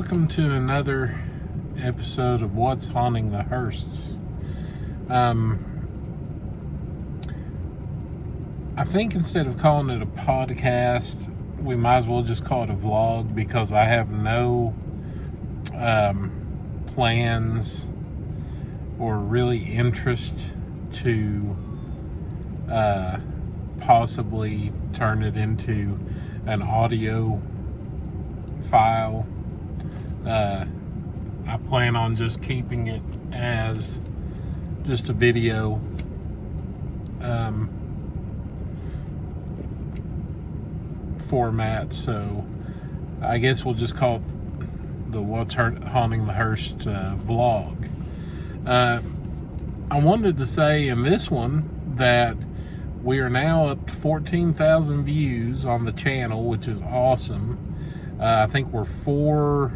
Welcome to another episode of What's Haunting the Hearsts. I think instead of calling it a podcast, we might as well just call it a vlog, because I have no plans or really interest to possibly turn it into an audio file. I plan on just keeping it as just a video format, so I guess we'll just call it the What's Haunting the Hearst vlog. I wanted to say in this one that we are now up to 14,000 views on the channel, which is awesome. I think we're 4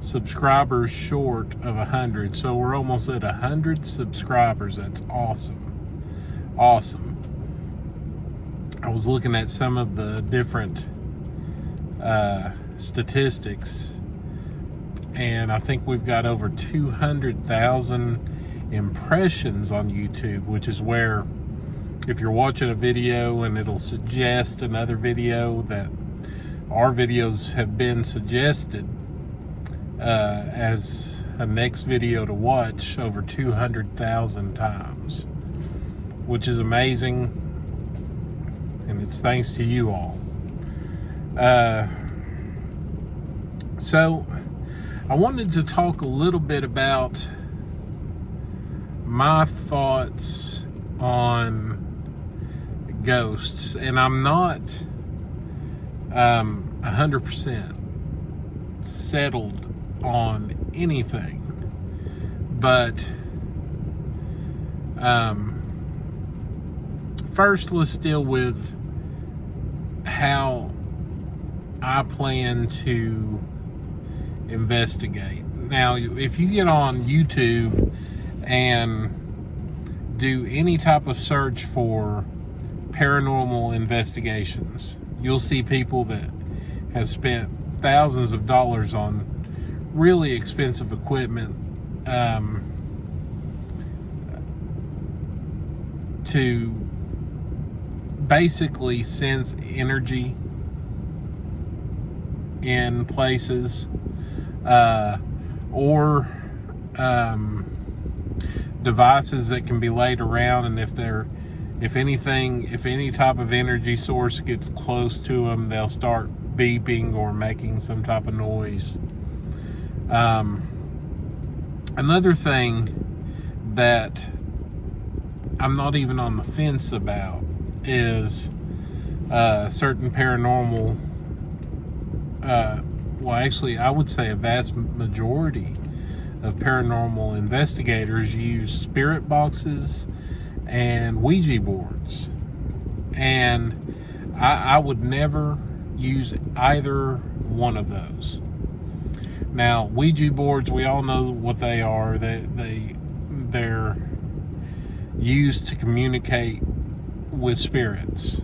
subscribers short of 100, so we're almost at 100 subscribers. That's awesome. I was looking at some of the different statistics, and I think we've got over 200,000 impressions on YouTube, which is where, if you're watching a video and it'll suggest another video, that our videos have been suggested as a next video to watch over 200,000 times, which is amazing, and it's thanks to you all. So I wanted to talk a little bit about my thoughts on ghosts, and I'm not 100% settled on anything, but first let's deal with how I plan to investigate. Now, if you get on YouTube and do any type of search for paranormal investigations, you'll see people that have spent thousands of dollars on really expensive equipment to basically sense energy in places, or devices that can be laid around, and if any type of energy source gets close to them, they'll start beeping or making some type of noise. Another thing that I'm not even on the fence about is certain paranormal, well, actually, I would say a vast majority of paranormal investigators use spirit boxes and Ouija boards, and I would never use either one of those. Now, Ouija boards, we all know what they are. They're used to communicate with spirits.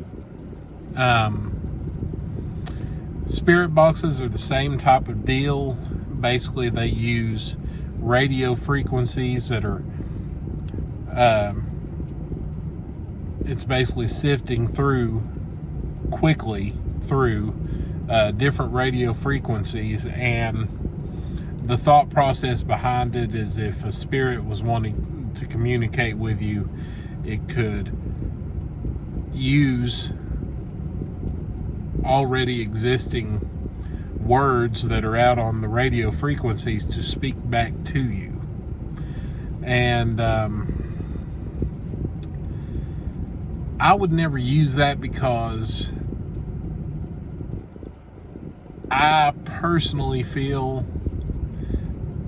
Spirit boxes are the same type of deal. Basically, they use radio frequencies that are it's basically sifting quickly through different radio frequencies, and the thought process behind it is, if a spirit was wanting to communicate with you, it could use already existing words that are out on the radio frequencies to speak back to you. And I would never use that, because I personally feel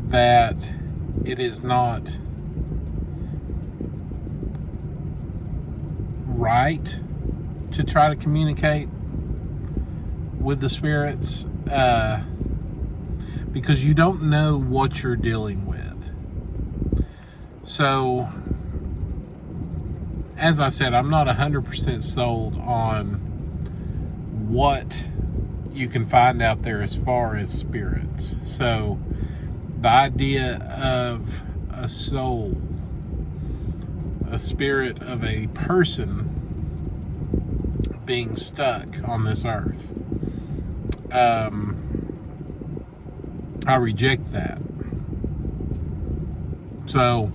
that it is not right to try to communicate with the spirits, because you don't know what you're dealing with. So, as I said, I'm not 100% sold on what you can find out there as far as spirits. So the idea of a soul, a spirit of a person being stuck on this earth, I reject that. So,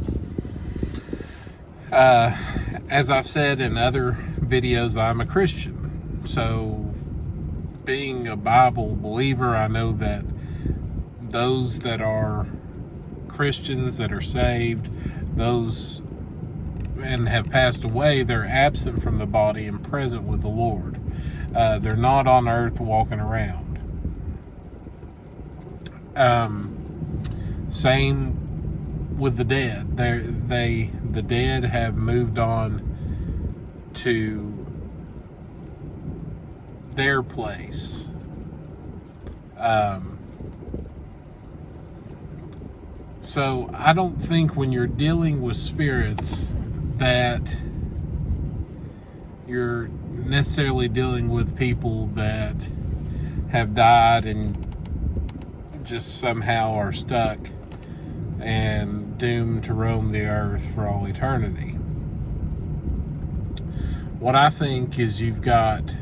as I've said in other videos, I'm a Christian. So, being a Bible believer, I know that those that are Christians, that are saved, those and have passed away, they're absent from the body and present with the Lord. They're not on earth walking around. Same with the dead. The dead have moved on to their place. So I don't think when you're dealing with spirits that you're necessarily dealing with people that have died and just somehow are stuck and doomed to roam the earth for all eternity. What I think is you've got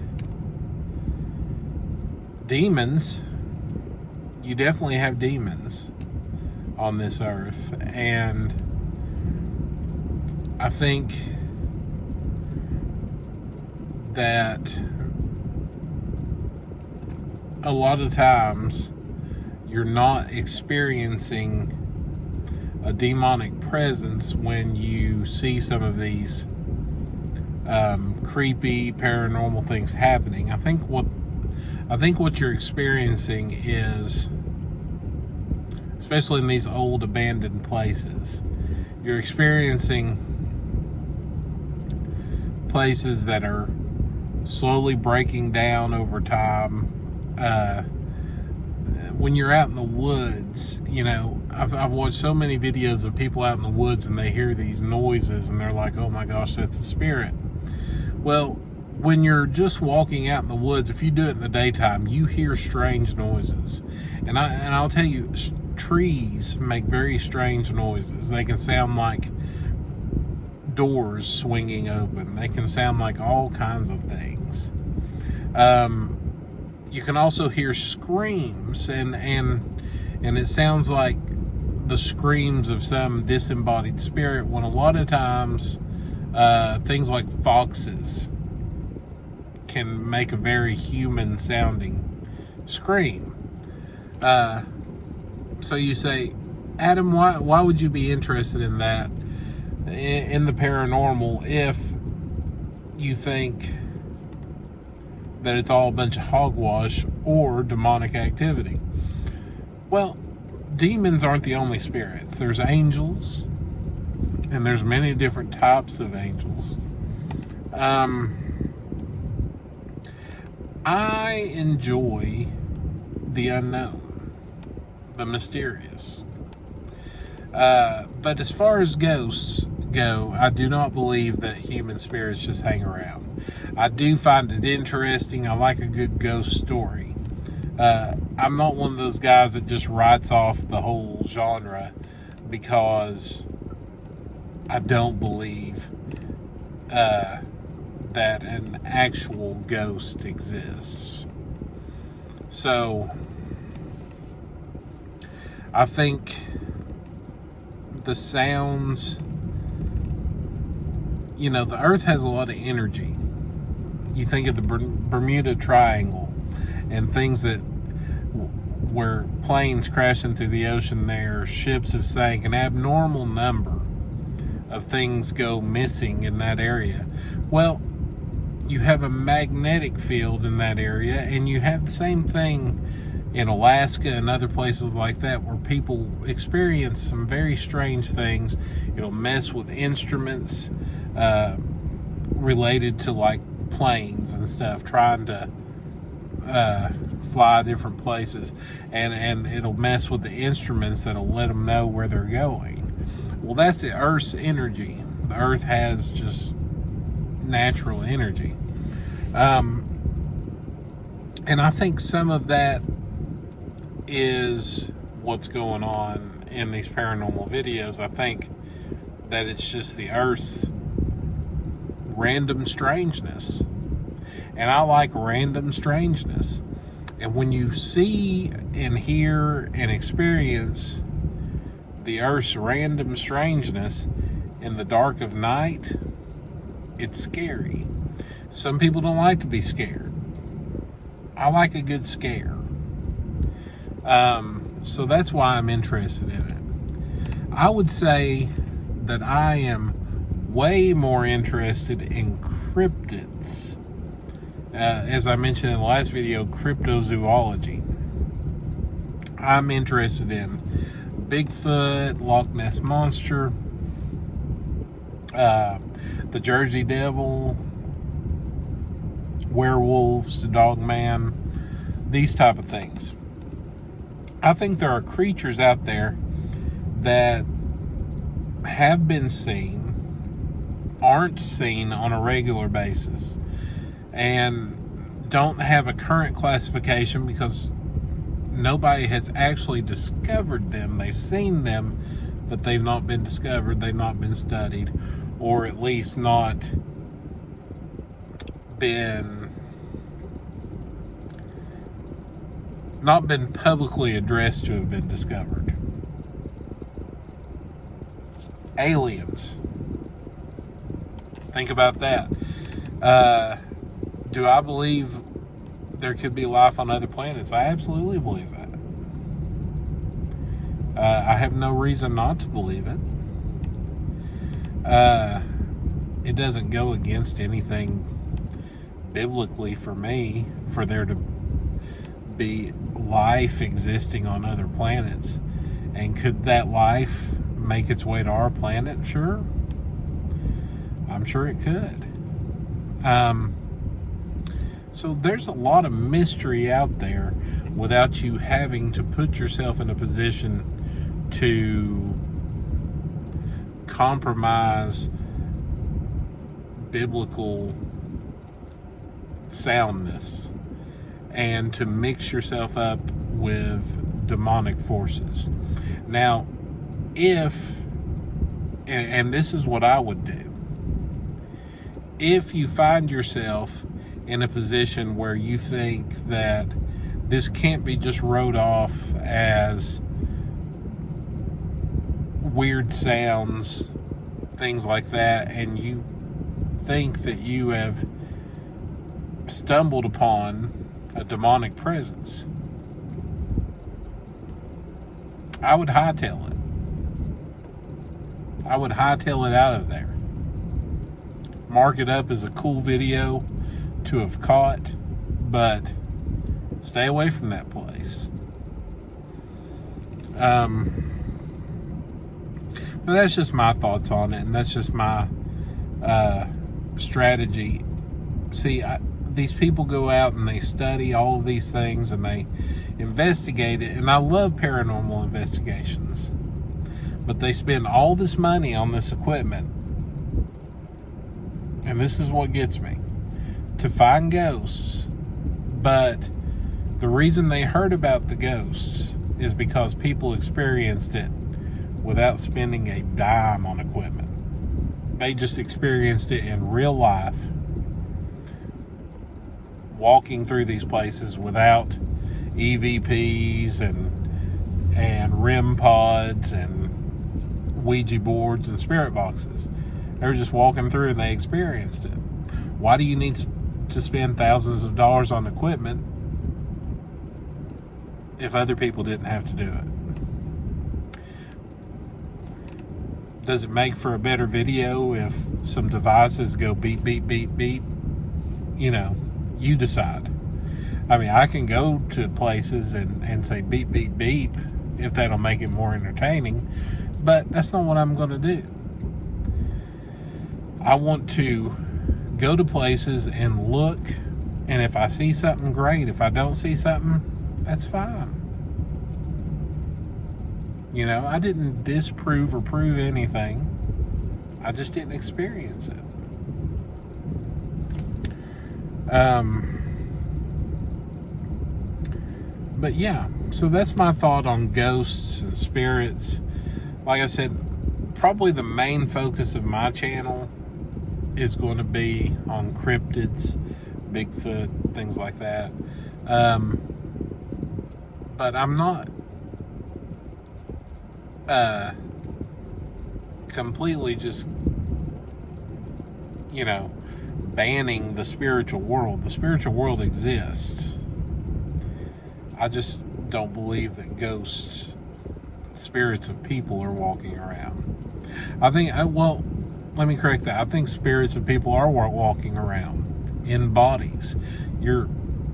demons. You definitely have demons on this earth, and I think that a lot of times you're not experiencing a demonic presence when you see some of these creepy paranormal things happening. I think what you're experiencing is, especially in these old abandoned places, you're experiencing places that are slowly breaking down over time. When you're out in the woods, you know, I've watched so many videos of people out in the woods and they hear these noises and they're like, oh my gosh, that's a spirit. Well, when you're just walking out in the woods, if you do it in the daytime, you hear strange noises. And I'll tell you, trees make very strange noises. They can sound like doors swinging open. They can sound like all kinds of things. You can also hear screams, and it sounds like the screams of some disembodied spirit, when a lot of times things like foxes can make a very human sounding scream. So you say, Adam, why would you be interested in that, in the paranormal, if you think that it's all a bunch of hogwash or demonic activity? Well, demons aren't the only spirits. There's angels, and there's many different types of angels. I enjoy the unknown, the mysterious. But as far as ghosts go, I do not believe that human spirits just hang around. I do find it interesting. I like a good ghost story. I'm not one of those guys that just writes off the whole genre because I don't believe that an actual ghost exists. So I think the sounds, you know, the earth has a lot of energy. You think of the Bermuda Triangle and things that where planes crash into the ocean there, ships have sank, an abnormal number of things go missing in that area. Well, you have a magnetic field in that area, and you have the same thing in Alaska and other places like that, where people experience some very strange things. It'll mess with instruments related to like planes and stuff, trying to fly different places, and it'll mess with the instruments that'll let them know where they're going. Well, that's the Earth's energy. The Earth has just natural energy. And I think some of that is what's going on in these paranormal videos. I think that it's just the Earth's random strangeness. And I like random strangeness. And when you see and hear and experience the Earth's random strangeness in the dark of night, it's scary. Some people don't like to be scared. I like a good scare. So that's why I'm interested in it. I would say that I am way more interested in cryptids. As I mentioned in the last video, cryptozoology. I'm interested in Bigfoot, Loch Ness Monster, the Jersey Devil, werewolves, the Dogman, these type of things. I think there are creatures out there that have been seen, aren't seen on a regular basis, and don't have a current classification because nobody has actually discovered them. They've seen them, but they've not been discovered, they've not been studied, or at least not been publicly addressed to have been discovered. Aliens. Think about that. Do I believe there could be life on other planets? I absolutely believe that. I have no reason not to believe it. It doesn't go against anything biblically for me for there to be life existing on other planets. And could that life make its way to our planet? Sure. I'm sure it could. So there's a lot of mystery out there without you having to put yourself in a position to compromise biblical soundness and to mix yourself up with demonic forces. Now, and this is what I would do, if you find yourself in a position where you think that this can't be just wrote off as weird sounds, things like that, and you think that you have stumbled upon a demonic presence, I would hightail it. I would hightail it out of there. Mark it up as a cool video to have caught, but stay away from that place. But that's just my thoughts on it, and that's just my strategy. See, these people go out and they study all of these things and they investigate it, and I love paranormal investigations, but they spend all this money on this equipment, and this is what gets me, to find ghosts. But the reason they heard about the ghosts is because people experienced it without spending a dime on equipment. They just experienced it in real life, walking through these places without EVPs and REM pods and Ouija boards and spirit boxes. They were just walking through and they experienced it. Why do you need to spend thousands of dollars on equipment if other people didn't have to do it? Does it make for a better video if some devices go beep, beep, beep, beep? You know, you decide. I mean, I can go to places and say beep, beep, beep if that'll make it more entertaining, but that's not what I'm going to do. I want to go to places and look, and if I see something, great. If I don't see something, that's fine. You know, I didn't disprove or prove anything. I just didn't experience it. But yeah, so that's my thought on ghosts and spirits. Like I said, probably the main focus of my channel is going to be on cryptids, Bigfoot, things like that. But I'm not completely just, banning the spiritual world. The spiritual world exists. I just don't believe that ghosts, spirits of people, are walking around. Let me correct that. I think spirits of people are walking around in bodies. You're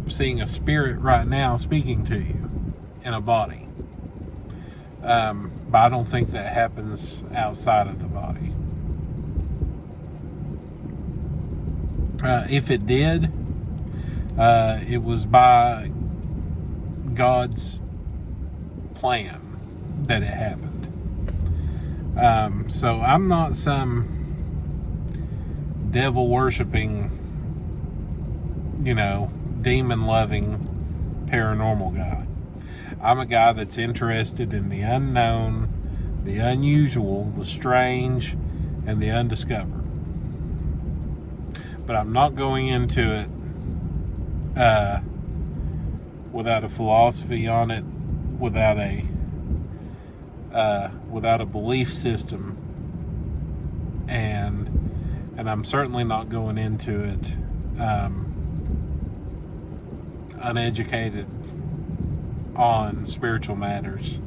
seeing a spirit right now speaking to you in a body. But I don't think that happens outside of the body. If it did, it was by God's plan that it happened. So I'm not some devil worshiping, demon loving paranormal guy. I'm a guy that's interested in the unknown, the unusual, the strange, and the undiscovered. But I'm not going into it without a philosophy on it, without a belief system, and I'm certainly not going into it uneducated on spiritual matters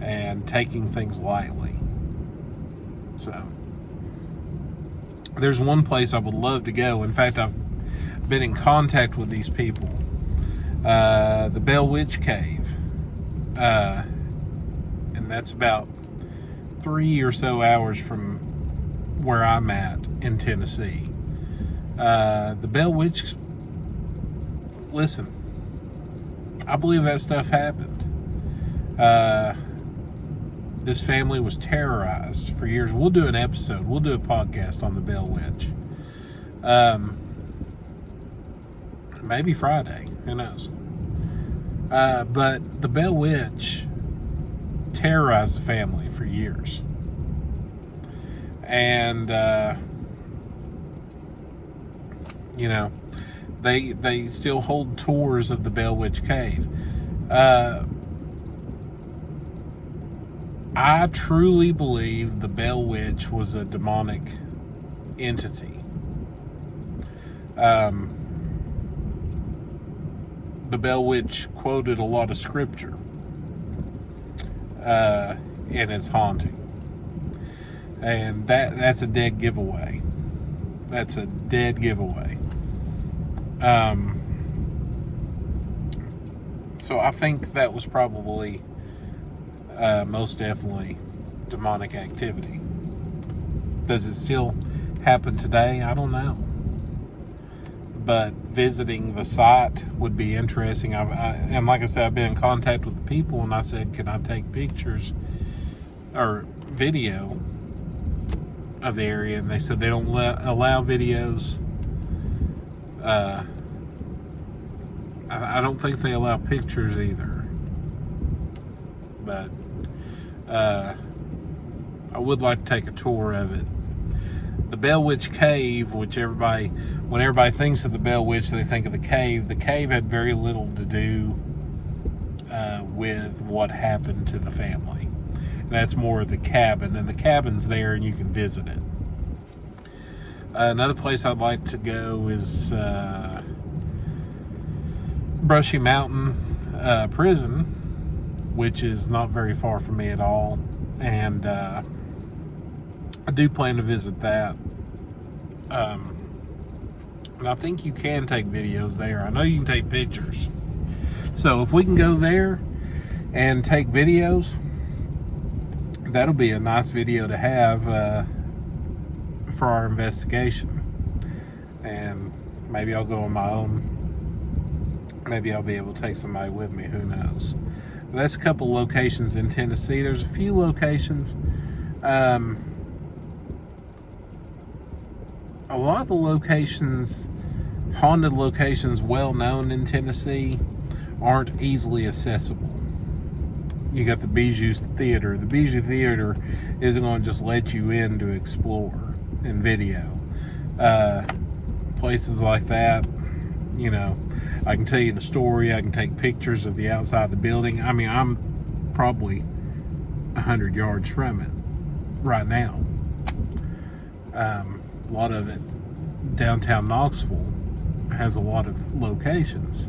and taking things lightly. So there's one place I would love to go. In fact, I've been in contact with these people. The Bell Witch Cave. And that's about 3 or so hours from where I'm at in Tennessee. The Bell Witch, listen, I believe that stuff happened. This family was terrorized for years. We'll do an episode. We'll do a podcast on the Bell Witch. Maybe Friday. Who knows? But the Bell Witch terrorized the family for years. And, they still hold tours of the Bell Witch Cave. I truly believe the Bell Witch was a demonic entity. The Bell Witch quoted a lot of scripture in its haunting. And that's a dead giveaway. That's a dead giveaway. So I think that was probably most definitely demonic activity. Does it still happen today? I don't know. But visiting the site would be interesting. And like I said, I've been in contact with the people, and I said, can I take pictures or video of the area? And they said they don't allow videos. I don't think they allow pictures either. But I would like to take a tour of it. The Bell Witch Cave, which when everybody thinks of the Bell Witch, they think of the cave. The cave had very little to do with what happened to the family. And that's more of the cabin. And the cabin's there and you can visit it. Another place I'd like to go is Brushy Mountain Prison, which is not very far from me at all. And I do plan to visit that. And I think you can take videos there. I know you can take pictures. So if we can go there and take videos, that'll be a nice video to have for our investigation. And maybe I'll go on my own. Maybe I'll be able to take somebody with me. Who knows? That's a couple locations in Tennessee. There's a few locations. A lot of the locations, haunted locations well known in Tennessee, aren't easily accessible. You got the Bijou Theater. The Bijou Theater isn't going to just let you in to explore in video. Places like that, you know, I can tell you the story. I can take pictures of the outside of the building. I mean, I'm probably 100 yards from it right now. A lot of it, downtown Knoxville, has a lot of locations.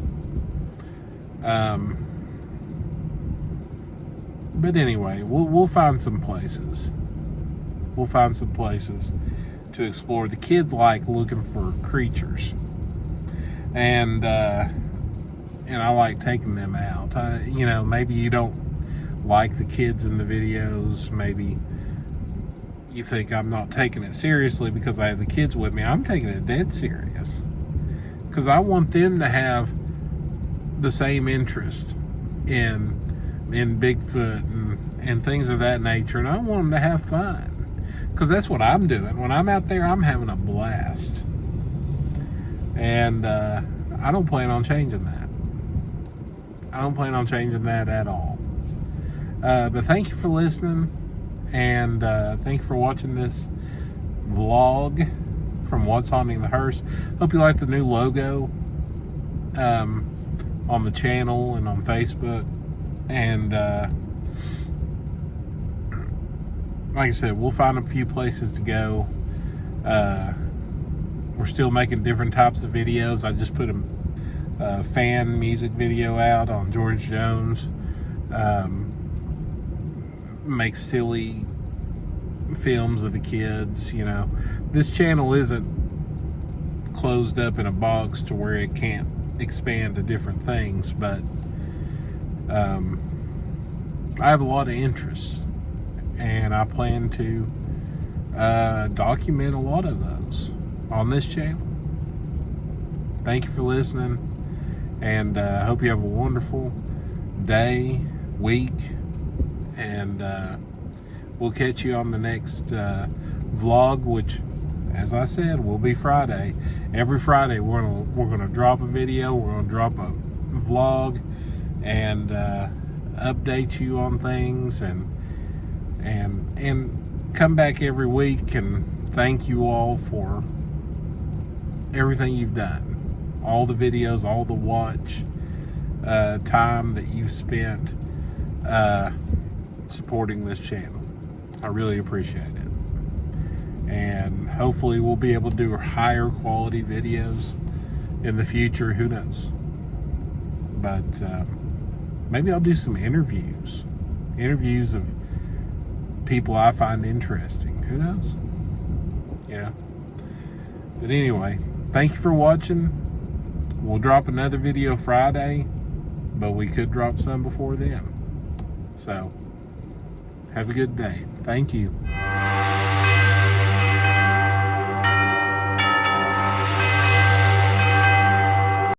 But anyway, we'll find some places. We'll find some places to explore. The kids like looking for creatures, and I like taking them out. You know, maybe you don't like the kids in the videos. Maybe you think I'm not taking it seriously because I have the kids with me. I'm taking it dead serious because I want them to have the same interest in Bigfoot and things of that nature, and I want them to have fun because that's what I'm doing. When I'm out there, I'm having a blast, and I don't plan on changing that. I don't plan on changing that at all. But thank you for listening, and thank you for watching this vlog from What's Haunting the Hearse. Hope you like the new logo on the channel and on Facebook. And like I said, we'll find a few places to go. We're still making different types of videos. I just put a fan music video out on George Jones. Make silly films of the kids, you know. This channel isn't closed up in a box to where it can't expand to different things, but I have a lot of interests, and I plan to document a lot of those on this channel. Thank you for listening, and I hope you have a wonderful day, week, and we'll catch you on the next vlog, which, as I said, will be Friday. Every Friday we're gonna drop a video, we're gonna drop a vlog, and update you on things, and come back every week and thank you all for everything you've done, all the videos, all the watch time that you've spent supporting this channel. I really appreciate it, and hopefully we'll be able to do higher quality videos in the future. Who knows? But maybe I'll do some interviews of people I find interesting. Who knows? Yeah. But anyway, thank you for watching. We'll drop another video Friday, but we could drop some before then. So, have a good day. Thank you.